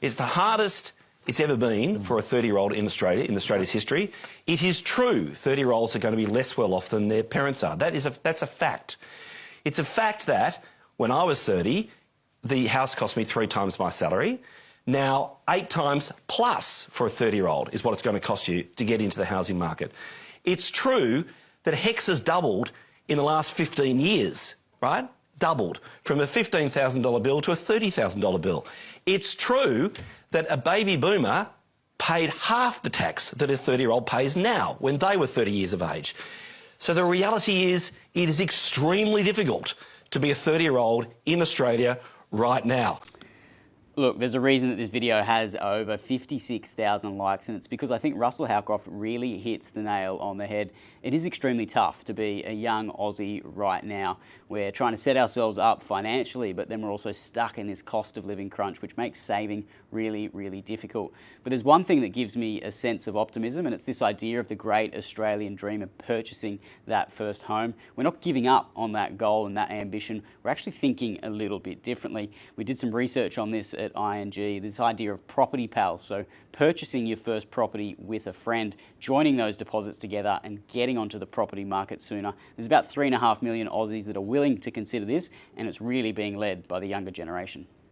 It's the hardest it's ever been for a 30-year-old in Australia, in Australia's history. It is true 30-year-olds are going to be less well off than their parents are. That's a fact. It's a fact that when I was 30, the house cost me 3 times my salary. Now, 8 times plus for a 30-year-old is what it's going to cost you to get into the housing market. It's true that HECS has doubled in the last 15 years, right? Doubled from a $15,000 bill to a $30,000 bill. It's true that a baby boomer paid half the tax that a 30-year-old pays now when they were 30 years of age. So the reality is it is extremely difficult to be a 30-year-old in Australia right now. Look, there's a reason that this video has over 56,000 likes, and it's because I think Russel Howcroft really hits the nail on the head. It is extremely tough to be a young Aussie right now. We're trying to set ourselves up financially, but then we're also stuck in this cost of living crunch, which makes saving really, really difficult. But there's one thing that gives me a sense of optimism, and it's this idea of the great Australian dream of purchasing that first home. We're not giving up on that goal and that ambition. We're actually thinking a little bit differently. We did some research on this at ING, this idea of property pals, so purchasing your first property with a friend, joining those deposits together and getting onto the property market sooner. There's about 3.5 million Aussies that are willing to consider this, and it's really being led by the younger generation.